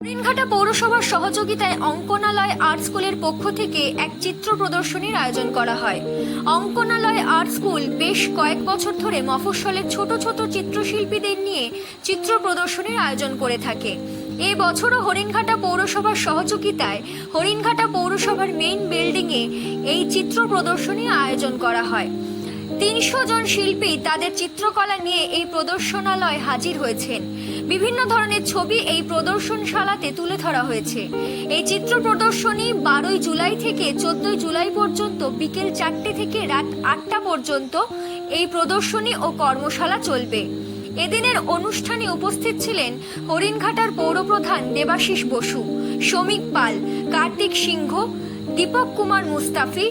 হরিণঘাটা পৌরসভার সহযোগিতায় অঙ্কনালয় আর্ট স্কুলের পক্ষ থেকে এক চিত্র প্রদর্শনীর আয়োজন করা হয়। অঙ্কনালয় আর্ট স্কুল বেশ কয়েক বছর ধরে মফস্বলের ছোট ছোট চিত্রশিল্পীদের নিয়ে চিত্র প্রদর্শনীর আয়োজন করে থাকে। এই বছরও হরিণঘাটা পৌরসভার সহযোগিতায় হরিণঘাটা পৌরসভার মেইন বিল্ডিংয়ে এই চিত্র প্রদর্শনী আয়োজন করা হয়। ৩০০ জন শিল্পী তাদের চিত্রকলা নিয়ে এই প্রদর্শনালয়ে হাজির হয়েছেন। বিভিন্ন ধরনের ছবি এই প্রদর্শনশালাতে তুলে ধরা হয়েছে। এই চিত্র প্রদর্শনী ১২ জুলাই থেকে ১৪ জুলাই পর্যন্ত বিকেল ৪টে থেকে রাত ৮টা পর্যন্ত এই প্রদর্শনী ও কর্মশালা চলবে। এদিনের অনুষ্ঠানে উপস্থিত ছিলেন হরিণঘাটার পৌরপ্রধান দেবাশিস বসু, শ্রমিক পাল, কার্তিক সিংহ, দীপক কুমার মুস্তাফি,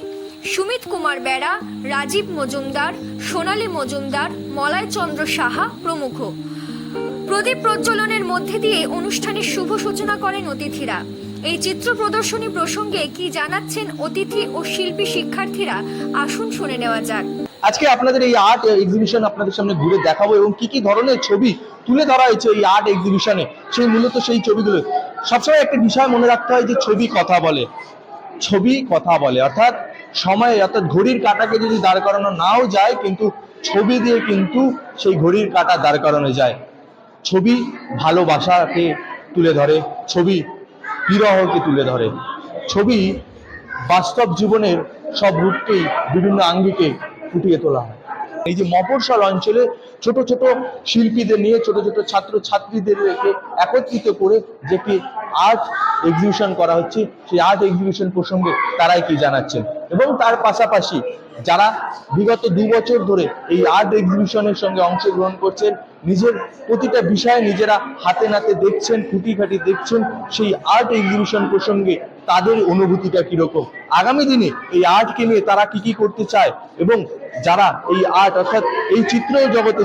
সুমিত কুমার বেড়া, রাজীব মজুমদার, সোনালী মজুমদার, মলয় চন্দ্র সাহা প্রমুখ। প্রদীপ প্রজ্বলনের মধ্যে দিয়ে অনুষ্ঠানের শুভ সূচনা করেন অতিথিরা। এই চিত্র প্রদর্শনী প্রসঙ্গে কি জানাচ্ছেন অতিথি ও শিল্পী শিক্ষার্থীরা, আসুন শুনে নেওয়া যাক। আজকে আপনাদের এই আর্ট এক্সিবিশন আপনাদের সামনে ঘুরে দেখাবো এবং কি কি ধরনের ছবি তুলে ধরা হয়েছে এই আর্ট এক্সিবিশনে, সেই ছবিগুলো। সবসময় একটা বিষয় মনে রাখতে হয় যে ছবি কথা বলে, অর্থাৎ ঘড়ির কাঁটাকে যদি দাঁড় করানো নাও যায়, কিন্তু ছবি দিয়ে কিন্তু সেই ঘড়ির কাঁটা দাঁড় করানো যায়। ছবি ভালোবাসাকে তুলে ধরে, ছবি বিরহকে তুলে ধরে, ছবি বাস্তব জীবনের সব রূপকেই বিভিন্ন আঙ্গিকে ফুটিয়ে তোলা হয়। এই যে মফস্বল অঞ্চলে ছোট ছোট শিল্পীদের নিয়ে, ছোট ছোট ছাত্র ছাত্রীদেরকে একত্রিত করে যেটি আর্ট এক্সিবিশন করা হচ্ছে, সেই আর্ট এক্সিবিশন প্রসঙ্গে তারাই কি জানাচ্ছেন। এবং তার পাশাপাশি যারা বিগত 2 বছর ধরে এই আর্ট এক্সিবিশনের সঙ্গে অংশগ্রহণ করছেন, নিজের প্রতিটা বিষয়ে নিজেরা হাতে নাতে দেখছেন, খুঁটিখাটি দেখছেন, সেই আর্ট এক্সিবিশন প্রসঙ্গে তাদের অনুভূতিটা কিরকম, আগামী দিনে এই আর্টকে নিয়ে তারা কি করতে চায়, এবং যারা এই আর্ট অর্থাৎ এই চিত্রের জগতে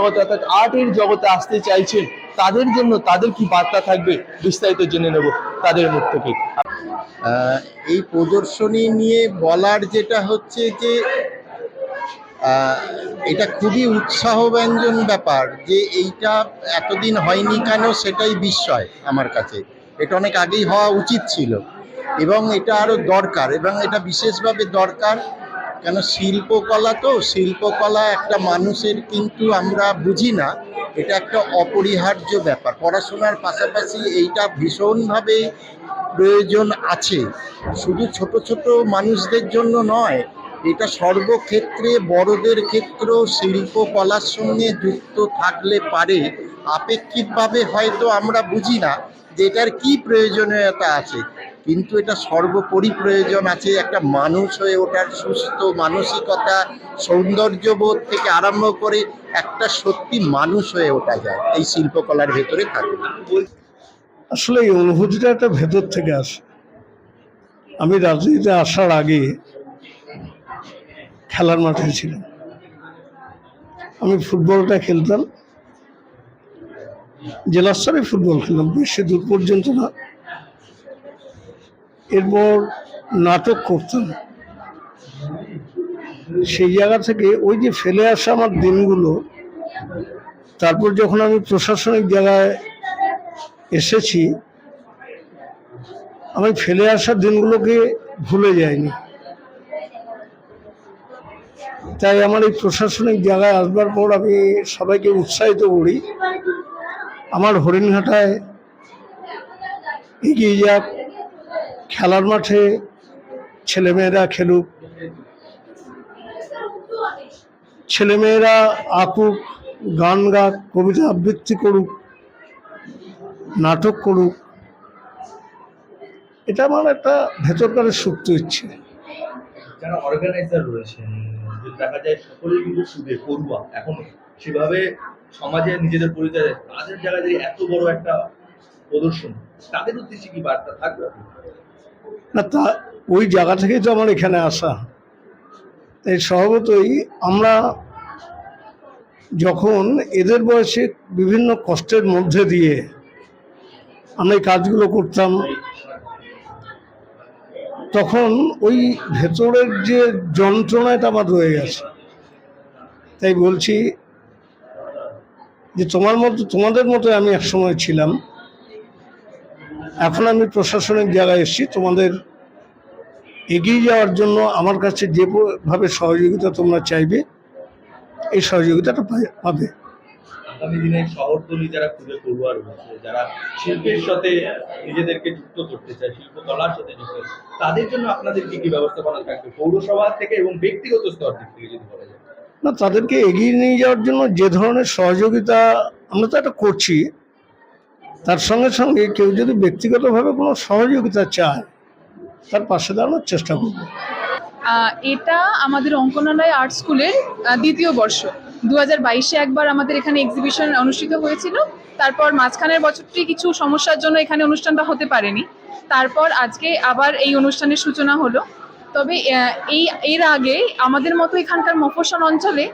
অর্থাৎ আর্টের জগতে আসতে চাইছেন, তাদের জন্য তাদের কি বার্তা থাকবে, বিস্তারিত জেনে নেব তাদের মুখ থেকে। এই প্রদর্শনী নিয়ে বলার যেটা হচ্ছে যে এটা খুবই উৎসাহব্যঞ্জন ব্যাপার যে এইটা এতদিন হয়নি কেন, সেটাই বিস্ময় আমার কাছে। এটা অনেক আগেই হওয়া উচিত ছিল এবং এটা আরও দরকার, এবং এটা বিশেষভাবে দরকার কেন শিল্পকলা একটা মানুষের, কিন্তু আমরা বুঝি না এটা একটা অপরিহার্য ব্যাপার। পড়াশোনার পাশাপাশি এইটা ভীষণভাবে প্রয়োজন আছে, শুধু ছোট ছোট মানুষদের জন্য নয়, এটা সর্বক্ষেত্রে বড়দের ক্ষেত্রেও শিল্পকলার সঙ্গে যুক্ত থাকলে পারে। আপেক্ষিকভাবে হয়তো আমরা বুঝি না যে এটার কী প্রয়োজনীয়তা আছে, কিন্তু এটা সর্বোপরি প্রয়োজন আছে। একটা মানুষ হয়ে ওঠার সুস্থ মানসিকতা, সৌন্দর্যবোধ থেকে আরম্ভ করে একটা সত্যি মানুষ হয়ে ওঠা যায় এই শিল্পকলার ভেতরে থাকে। আসলে এই অনুভূতিটা একটা ভেতর থেকে আসে। আমি রাজনীতিতে আসার আগে খেলার মাঠে ছিলাম, আমি ফুটবলটা খেলতাম, জেলা স্তরে ফুটবল খেলতাম, বেশি দূর পর্যন্ত না। এরপর নাটক করতাম। সেই জায়গা থেকে ওই যে ফেলে আসা আমার দিনগুলো, তারপর যখন আমি প্রশাসনিক জায়গায় এসেছি, আমি ফেলে আসা দিনগুলোকে ভুলে যাইনি। তাই আমার এই প্রশাসনিক জায়গায় আসবার পর আমি সবাইকে উৎসাহিত করি, আমার হরিণঘাটায় এগিয়ে যাক, খেলার মাঠে ছেলেমেয়েরা খেলুক, ছেলেমেয়েরা আঁকুক, গান গাক, কবিতা আবৃত্তি করুক, নাটক করুক। এটা আমার একটা ভেতরকার সুপ্ত ইচ্ছে। যারা অর্গানাইজার রয়েছেন, দেখা যায় সকলেই কিন্তু পড়ুয়া, এখন সেভাবে সমাজে নিজেদের পরিচয়, তাদের জায়গায় যদি এত বড় একটা প্রদর্শন, তাদের উদ্দেশ্যে কি বার্তা থাকবে? না, তা ওই জায়গা থেকেই তো আমার এখানে আসা। এই স্বভাবতই আমরা যখন এদের বয়সে বিভিন্ন কষ্টের মধ্যে দিয়ে আমরা এই কাজগুলো করতাম, তখন ওই ভেতরের যে যন্ত্রণাটা আমার রয়ে গেছে। তাই বলছি যে তোমাদের মতো আমি এক সময় ছিলাম, এখন আমি প্রশাসনিক জায়গায় এসেছি, তোমাদের এগিয়ে যাওয়ার জন্য আমার কাছে যেভাবে সহযোগিতা তোমরা চাইবে এই সহযোগিতাটা পাবে। আগামী দিনে শহরতলি যারা খুঁজে পড়ুয়া রয়েছে, যারা শিল্পের সাথে নিজেদেরকে যুক্ত করতে চায়, শিল্পকলার সাথে যুক্ত, তাদের জন্য আপনাদের কি কি ব্যবস্থাপনা থাকবে পৌরসভা থেকে এবং ব্যক্তিগত স্তর থেকে যদি বলা যায়? না, তাদেরকে এগিয়ে নিয়ে যাওয়ার জন্য যে ধরনের সহযোগিতা আমরা তো এটা করছি, তার সঙ্গে সঙ্গে কেউ যদি ব্যক্তিগতভাবে কোনো সহযোগিতা চায় তার পাশে দাঁড়ানোর চেষ্টা করব। এটা আমাদের অঙ্কনালয় আর্ট স্কুলের দ্বিতীয় বর্ষ। 2022-এ একবার আমাদের এখানে এক্সিবিশন অনুষ্ঠিত হয়েছিল, তারপর মাঝখানের বছরটি কিছু সমস্যার জন্য এখানে অনুষ্ঠানটা হতে পারেনি, তারপর আজকে আবার এই অনুষ্ঠানের সূচনা হলো। তবে এর আগে আমাদের মতো এখানকার মফস্বল অঞ্চলে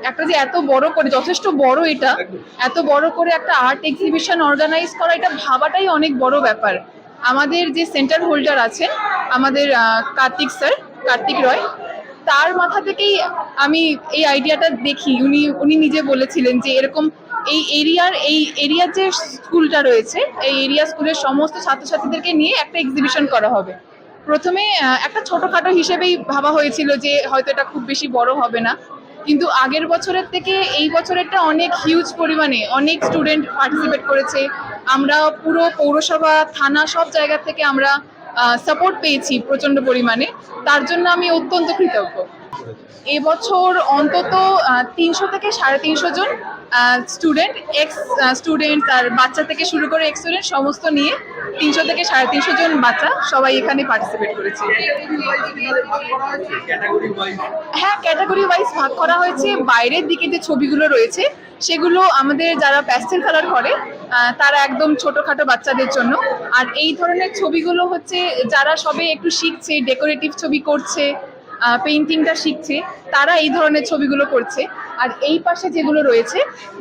একটা যে এত বড় করে, যথেষ্ট বড়, এটা এত বড় করে একটা আর্ট এক্সিবিশন অর্গানাইজ করা, এটা ভাবাটাই অনেক বড় ব্যাপার। আমাদের যে সেন্টার হোল্ডার আছেন আমাদের কার্তিক রয়, তার মাথা থেকেই আমি এই আইডিয়াটা দেখি। উনি নিজে বলেছিলেন যে এরকম এই এরিয়ার যে স্কুলটা রয়েছে, এই এরিয়া স্কুলের সমস্ত ছাত্রছাত্রীদেরকে নিয়ে একটা এক্সিবিশন করা হবে। প্রথমে একটা ছোটখাটো হিসেবেই ভাবা হয়েছিল যে হয়তো এটা খুব বেশি বড় হবে না, কিন্তু আগের বছরের থেকে এই বছরেরটা অনেক হিউজ পরিমাণে অনেক স্টুডেন্ট পার্টিসিপেট করেছে। আমরা পুরো পৌরসভা, থানা, সব জায়গা থেকে আমরা সাপোর্ট পেয়েছি প্রচণ্ড পরিমাণে, তার জন্য আমি অত্যন্ত কৃতজ্ঞ। এবছর অন্তত 300 থেকে 350 জন স্টুডেন্ট, স্টুডেন্ট আর বাচ্চা থেকে শুরু করে স্টুডেন্ট সমস্ত নিয়ে 300 থেকে 350 জন বাচ্চা সবাই এখানে পার্টিসিপেট করেছে। হ্যাঁ, ক্যাটাগরি ওয়াইজ ভাগ করা হয়েছে। বাইরের দিকে যে ছবিগুলো রয়েছে সেগুলো আমাদের যারা প্যাস্টেল কালার করে তারা একদম ছোটখাটো বাচ্চাদের জন্য, আর এই ধরনের ছবিগুলো হচ্ছে যারা সবে একটু শিখছে, ডেকোরেটিভ ছবি করছে, পেইন্টিংটা শিখছে, তারা এই ধরনের ছবিগুলো করছে। আর এই পাশে যেগুলো রয়েছে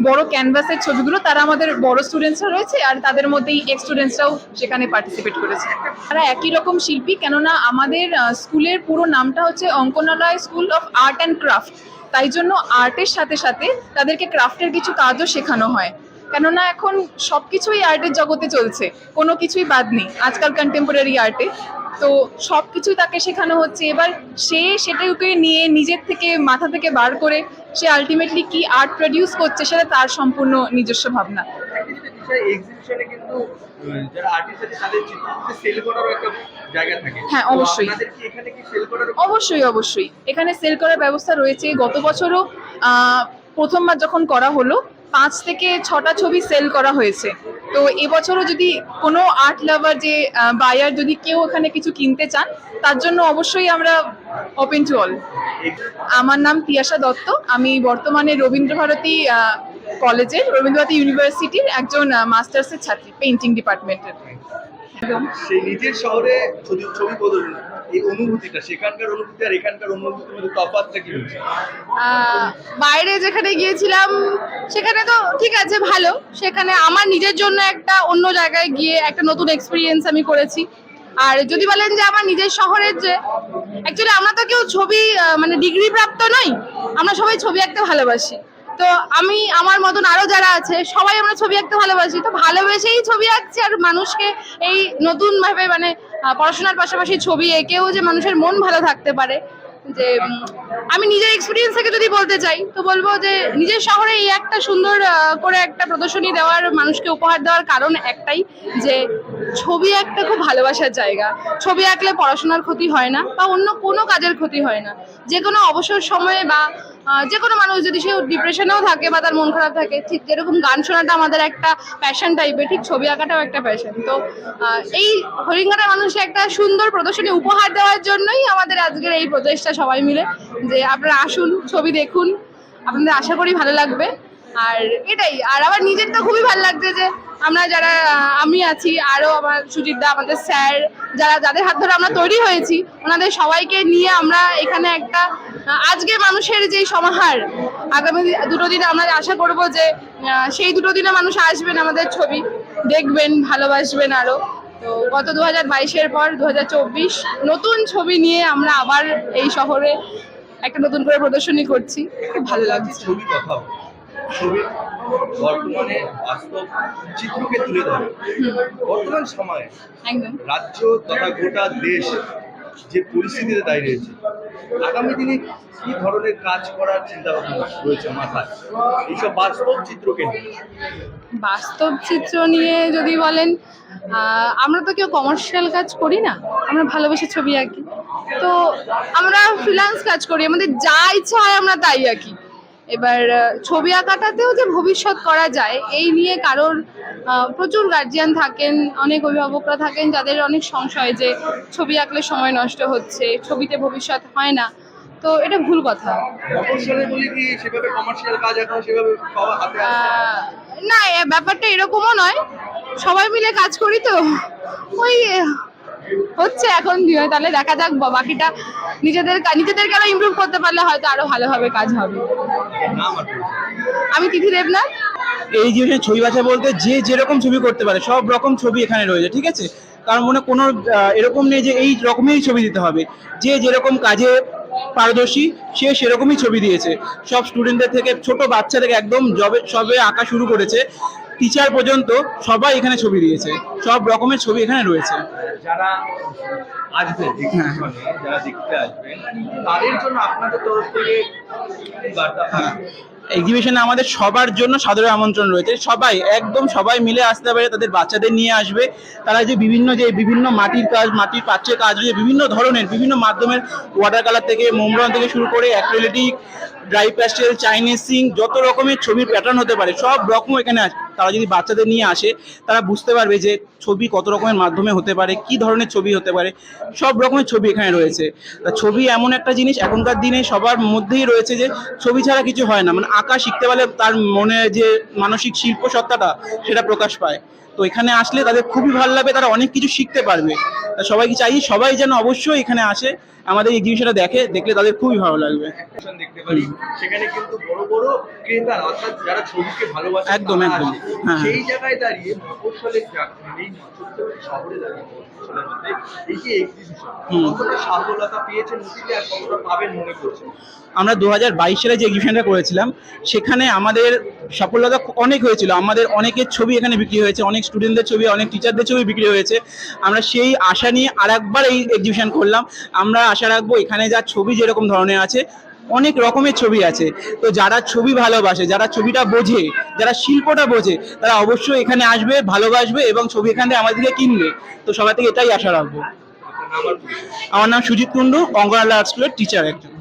বড় ক্যানভাসের ছবিগুলো, তারা আমাদের বড় স্টুডেন্টসরা রয়েছে, আর তাদের মধ্যেই এক্স স্টুডেন্টসরাও সেখানে পার্টিসিপেট করেছে। তারা একই রকম শিল্পী, কেননা আমাদের স্কুলের পুরো নামটা হচ্ছে Ankanalaya school of art and craft, তাই জন্য আর্টের সাথে সাথে তাদেরকে ক্রাফটের কিছু কাজও শেখানো হয়। কেননা এখন সবকিছুই আর্টের জগতে চলছে, কোনো কিছুই বাদ নেই আজকাল কন্টেম্পোরারি আর্টে, তো সব কিছুই তাকে শেখানো হচ্ছে। এবার সে সেটাকে নিয়ে নিজের থেকে, মাথা থেকে বার করে সে আলটিমেটলি কি আর্ট প্রডিউস করছে সেটা তার সম্পূর্ণ নিজস্ব ভাবনা। এক্সিবিশনে কিন্তু যারা আর্টিস্ট আছে তাদের চিত্রকে সেল করারও একটা জায়গা থাকে। হ্যাঁ, অবশ্যই। আপনাদের কি এখানে কি সেল করার? অবশ্যই এখানে সেল করার ব্যবস্থা রয়েছে। গত বছরও প্রথমবার যখন করা হলো 5 থেকে 6টা ছবি সেল করা হয়েছে। তো এবছরও যদি কোনো আর্ট লাভার, যে বায়ার, যদি কেউ এখানে কিছু কিনতে চান, তার জন্য অবশ্যই আমরা ওপেন টু অল। আমার নাম তিয়াশা দত্ত, আমি বর্তমানে রবীন্দ্রভারতী কলেজের, রবীন্দ্রভারতী ইউনিভার্সিটির একজন মাস্টার্সের ছাত্রী, পেইন্টিং ডিপার্টমেন্টের। সেই নিজের শহরে ছবি প্রদর্শন, এই অনুভূতিটা, সেখানকার অনুভূতি আর এখানকার অনুভূতির মধ্যে তফাৎটা কি হচ্ছে? বাইরে যেখানে গিয়েছিলাম সেখানে তো ঠিক আছে, ভালো। সেখানে আমার নিজের জন্য একটা অন্য জায়গায় গিয়ে একটা নতুন এক্সপিরিয়েন্স আমি করেছি। আর যদি বলেন যে আমার নিজের শহরের, যে অ্যাকচুয়ালি আমরা তো কেউ ছবি মানে ডিগ্রি প্রাপ্ত নই, আমরা সবাই ছবি আঁকতে ভালোবাসি। তো আমি, আমার মতন আরো যারা আছে, সবাই আমরা ছবি আঁকতে ভালোবাসি, তো ভালোবেসেই ছবি আঁকছি। আর মানুষকে এই নতুন ভাবে মানে পড়াশোনার পাশাপাশি ছবি এঁকেও যে মানুষের মন ভালো থাকতে পারে, যে আমি নিজের এক্সপিরিয়েন্স থেকে যদি বলতে চাই তো বলবো যে নিজের শহরে এই একটা সুন্দর করে একটা প্রদর্শনী দেওয়ার, মানুষকে উপহার দেওয়ার কারণ একটাই, যে ছবি একটা খুব ভালোবাসার জায়গা। ছবি আঁকলে পড়াশোনার ক্ষতি হয় না বা অন্য কোনো কাজের ক্ষতি হয় না। যে কোনো অবসর সময়ে বা যে কোনো মানুষ যদি সে ডিপ্রেশনেও থাকে বা তার মন খারাপ থাকে, ঠিক যেরকম গান শোনাটা আমাদের একটা প্যাশন টাইপের, ঠিক ছবি আঁকাটাও একটা প্যাশন। তো এই হরিঙ্গাটা মানুষকে একটা সুন্দর প্রদর্শনী উপহার দেওয়ার জন্যই আমাদের আজকের এই প্রচেষ্টা, সবাই মিলে যে আপনারা আসুন, ছবি দেখুন, আপনাদের আশা করি ভালো লাগবে। আর এটাই। আর আমার নিজের তো খুবই ভালো লাগছে যে আমরা যারা, আমি আছি, আরও আমার সুজিতদা, আমাদের স্যার, যাদের হাত ধরে আমরা তৈরি হয়েছি, ওনাদের সবাইকে নিয়ে আমরা এখানে একটা, আজকে মানুষের যে সমাহার, আগামী 2 দিন আমরা আশা করব যে সেই 2 দিনে মানুষ আসবেন, আমাদের ছবি দেখবেন, ভালোবাসবেন আরও। তো গত 2022-এর পর 2024 নতুন ছবি নিয়ে আমরা আবার এই শহরে একটা নতুন করে প্রদর্শনী করছি, খুব ভালো লাগছে। ছবি বর্তমানে বাস্তব চিত্রকে তুলে ধরে। বর্তমান সময়ে একদম। রাজ্য তথা গোটা দেশ যে পরিস্থিতিতে দাঁড়িয়ে রয়েছে, আগামী দিনে কি ধরনের কাজ করার চিন্তা ভাবনা রয়েছে মাথায় এইসব বাস্তব চিত্রকে নিয়ে? বাস্তব চিত্র নিয়ে যদি বলেন, আমরা তো কেউ কমার্শিয়াল কাজ করি না, আমরা ভালোবেসে ছবি আঁকি। তো আমরা ফ্রিল্যান্স কাজ করি, আমাদের যা ইচ্ছা হয় আমরা তাই আঁকি। এবার ছবি আঁকাটাতেও যে ভবিষ্যৎ করা যায় এই নিয়ে কারোর প্রচুর গার্জিয়ান থাকেন, অনেক অভিভাবকরা থাকেন যাদের অনেক সংশয় যে ছবি আঁকলে সময় নষ্ট হচ্ছে, ছবিতে ভবিষ্যৎ হয় না। তো এটা ভুল কথা। মফস্বলে বলি কি সেভাবে কমার্শিয়াল কাজ এখন সেভাবে পাওয়া হাতে আসছে না? না, ব্যাপারটা এরকমও নয়, সবাই মিলে কাজ করি তো ওই হচ্ছে এখন দিয়ে। তাহলে দেখা যাক বাকিটা নিজেদেরকে আরো ইমপ্রুভ করতে পারলে হয়তো আরো ভালোভাবে কাজ হবে। নাম আর পরিচয়? আমি তিথি দেবনাথ। এই জিনিসের ছবি বাছা বলতে যে যেরকম ছবি করতে পারে সব রকম ছবি এখানে রয়েছে, ঠিক আছে? কারণ মনে কোনো এরকম নেই যে এই রকমেরই ছবি দিতে হবে। যে যেরকম কাজে পারদর্শী সে সেরকমই ছবি দিয়েছে। সব স্টুডেন্টদের থেকে ছোট বাচ্চা থেকে একদম সবে আঁকা শুরু করেছে টিচার পর্যন্ত সবাই এখানে ছবি দিয়েছে। সব রকমের ছবি এখানে রয়েছে। যারা আসবে যারা দেখতে আসবেন তাদের জন্য আপনাদের তরফ থেকে কি বার্তা থাকবে? এক্সিবিশনে আমাদের সবার জন্য সাদরে আমন্ত্রণ রয়েছে। সবাই একদম সবাই মিলে আসতে পারে, তাদের বাচ্চাদের নিয়ে আসবে। তারা যে বিভিন্ন মাটির কাজ, মাটির পাত্রের কাজ রয়েছে, বিভিন্ন ধরনের বিভিন্ন মাধ্যমের ওয়াটার কালার থেকে মোমরং থেকে শুরু করে acrylic, dry pastel, Chinese Singh, যত রকমের ছবির প্যাটার্ন হতে পারে সব রকম এখানে আছে। তারা যদি বাচ্চাদের নিয়ে আসে তারা বুঝতে পারবে যে ছবি কত রকমের মাধ্যমে হতে পারে, কি ধরনের ছবি হতে পারে। সব রকমের ছবি এখানে রয়েছে। তা ছবি এমন একটা জিনিস এখনকার দিনে সবার মধ্যেই রয়েছে যে ছবি ছাড়া কিছু হয় না। মানে আঁকা শিখতে পারলে তার মনে যে মানসিক শিল্প সত্তাটা সেটা প্রকাশ পায়। তো এখানে আসলে তাদের খুবই ভালো লাগবে, তারা অনেক কিছু শিখতে পারবে। তা সবাইকে চাই সবাই যেন অবশ্যই এখানে আসে, আমাদের এই জিনিসটা দেখলে তাদের খুবই ভালো লাগবে। দেখতে পারি সেখানে কিন্তু বড় বড় ক্রেতা অর্থাৎ যারা ছবিকে ভালোবাসে একদম, তারা একদম। আসে। হ্যাঁ। সেই জায়গায় দাঁড়িয়ে মফস্বলে এই ছোট্ট শহরে দাঁড়িয়ে মফস্বলের মধ্যে এই যে এক্সিবিশন কতটা সাফল্যতা পেয়েছেন অতীতে আর কতটা পাবেন মনে করছেন? আমরা 2022 সালে যে এক্সিবিশনটা করেছিলাম সেখানে আমাদের সফলতা অনেক হয়েছিল। আমাদের অনেকের ছবি এখানে বিক্রি হয়েছে, অনেক স্টুডেন্টদের ছবি, অনেক টিচারদের ছবি বিক্রি হয়েছে। আমরা সেই আশা নিয়ে আরেকবার এই এক্সিবিশন করলাম। আমরা আশা রাখবো এখানে যা ছবি যেরকম ধরনের আছে অনেক রকমের ছবি আছে। তো যারা ছবি ভালোবাসে, যারা ছবিটা বোঝে, যারা শিল্পটা বোঝে, তারা অবশ্যই এখানে আসবে, ভালোবাসবে এবং ছবি এখান থেকে আমাদের থেকে কিনবে। তো সবাই থেকে এটাই আশা রাখবো। আপনার নাম আর পরিচয়? আমার নাম সুজিত কুন্ডু, অঙ্গনালয় আর্ট স্কুলের টিচার একজন।